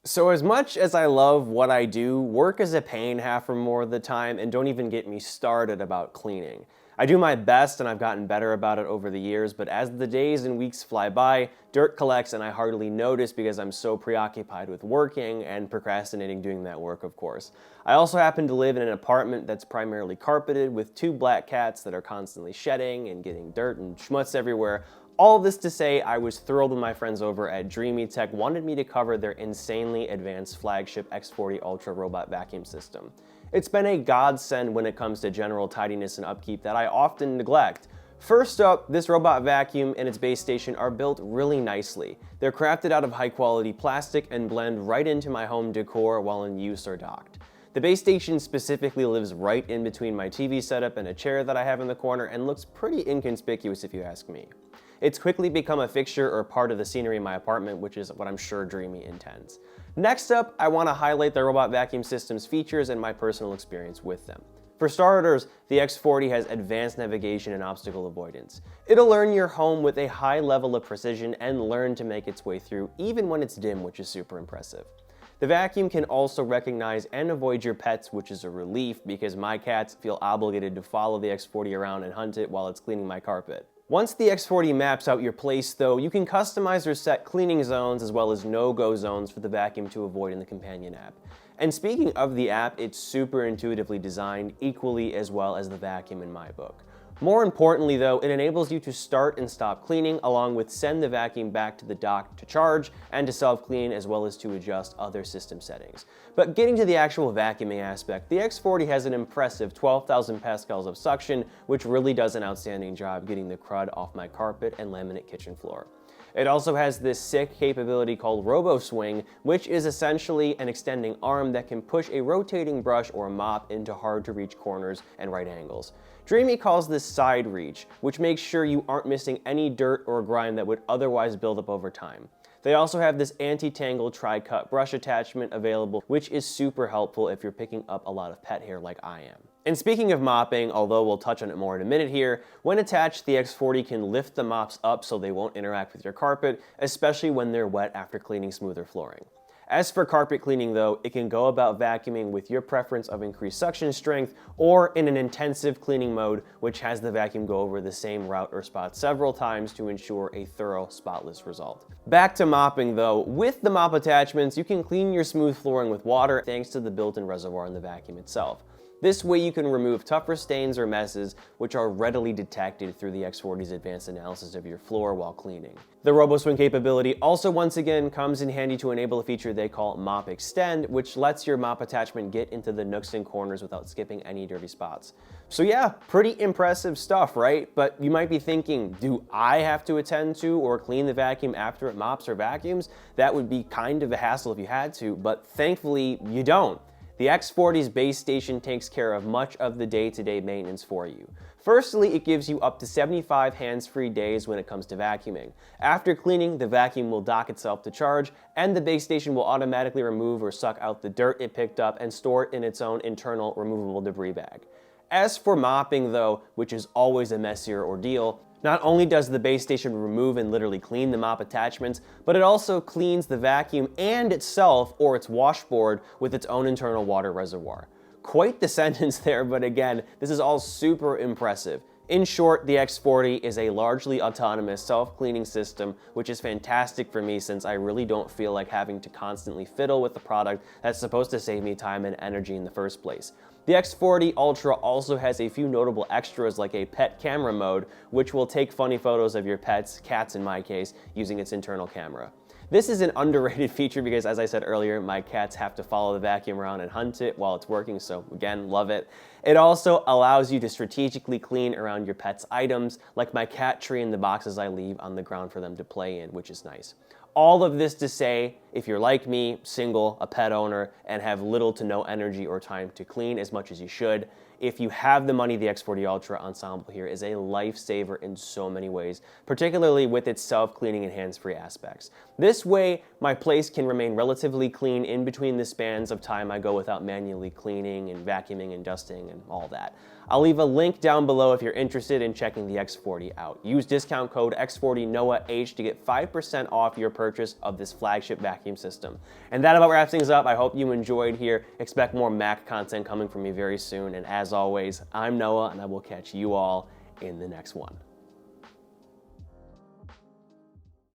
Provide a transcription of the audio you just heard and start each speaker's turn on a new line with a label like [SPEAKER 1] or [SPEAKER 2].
[SPEAKER 1] So as much as I love what I do, work is a pain half or more of the time, and don't even get me started about cleaning. I do my best and I've gotten better about it over the years, but as the days and weeks fly by, dirt collects and I hardly notice because I'm so preoccupied with working and procrastinating doing that work, of course. I also happen to live in an apartment that's primarily carpeted with two black cats that are constantly shedding and getting dirt and schmutz everywhere. All this to say, I was thrilled when my friends over at Dreame Tech wanted me to cover their insanely advanced flagship X40 Ultra robot vacuum system. It's been a godsend when it comes to general tidiness and upkeep that I often neglect. First up, this robot vacuum and its base station are built really nicely. They're crafted out of high quality plastic and blend right into my home decor while in use or docked. The base station specifically lives right in between my TV setup and a chair that I have in the corner and looks pretty inconspicuous if you ask me. It's quickly become a fixture or part of the scenery in my apartment, which is what I'm sure Dreame intends. Next up, I want to highlight the robot vacuum system's features and my personal experience with them. For starters, the X40 has advanced navigation and obstacle avoidance. It'll learn your home with a high level of precision and learn to make its way through even when it's dim, which is super impressive. The vacuum can also recognize and avoid your pets, which is a relief because my cats feel obligated to follow the X40 around and hunt it while it's cleaning my carpet. Once the X40 maps out your place though, you can customize or set cleaning zones as well as no-go zones for the vacuum to avoid in the companion app. And speaking of the app, it's super intuitively designed, equally as well as the vacuum in my book. More importantly though, it enables you to start and stop cleaning along with send the vacuum back to the dock to charge and to self-clean as well as to adjust other system settings. But getting to the actual vacuuming aspect, the X40 has an impressive 12,000 pascals of suction, which really does an outstanding job getting the crud off my carpet and laminate kitchen floor. It also has this sick capability called Robo Swing, which is essentially an extending arm that can push a rotating brush or mop into hard to reach corners and right angles. Dreame calls this side reach, which makes sure you aren't missing any dirt or grime that would otherwise build up over time. They also have this anti-tangle tri-cut brush attachment available, which is super helpful if you're picking up a lot of pet hair like I am. And speaking of mopping, although we'll touch on it more in a minute here, when attached, the X40 can lift the mops up so they won't interact with your carpet, especially when they're wet after cleaning smoother flooring. As for carpet cleaning though, it can go about vacuuming with your preference of increased suction strength or in an intensive cleaning mode, which has the vacuum go over the same route or spot several times to ensure a thorough, spotless result. Back to mopping though, with the mop attachments, you can clean your smooth flooring with water thanks to the built-in reservoir in the vacuum itself. This way you can remove tougher stains or messes, which are readily detected through the X40's advanced analysis of your floor while cleaning. The RoboSwing capability also once again comes in handy to enable a feature they call Mop Extend, which lets your mop attachment get into the nooks and corners without skipping any dirty spots. So yeah, pretty impressive stuff, right? But you might be thinking, do I have to attend to or clean the vacuum after it mops or vacuums? That would be kind of a hassle if you had to, but thankfully you don't. The X40's base station takes care of much of the day-to-day maintenance for you. Firstly, it gives you up to 75 hands-free days when it comes to vacuuming. After cleaning, the vacuum will dock itself to charge, and the base station will automatically remove or suck out the dirt it picked up and store it in its own internal removable debris bag. As for mopping though, which is always a messier ordeal, not only does the base station remove and literally clean the mop attachments, but it also cleans the vacuum and itself or its washboard with its own internal water reservoir. Quite the sentence there, but again, this is all super impressive. In short, the X40 is a largely autonomous self-cleaning system, which is fantastic for me since I really don't feel like having to constantly fiddle with the product that's supposed to save me time and energy in the first place. The X40 Ultra also has a few notable extras like a pet camera mode, which will take funny photos of your pets, cats in my case, using its internal camera. This is an underrated feature because, as I said earlier, my cats have to follow the vacuum around and hunt it while it's working, so again, love it. It also allows you to strategically clean around your pet's items, like my cat tree and the boxes I leave on the ground for them to play in, which is nice. All of this to say, if you're like me, single, a pet owner, and have little to no energy or time to clean as much as you should, if you have the money, the X40 Ultra Ensemble here is a lifesaver in so many ways, particularly with its self-cleaning and hands-free aspects. This way, my place can remain relatively clean in between the spans of time I go without manually cleaning and vacuuming and dusting and all that. I'll leave a link down below if you're interested in checking the X40 out. Use discount code X40NOAH to get 5% off your purchase of this flagship vacuum vacuum system. And that about wraps things up. I hope you enjoyed here. Expect more Mac content coming from me very soon. And as always, I'm Noah, and I will catch you all in the next one.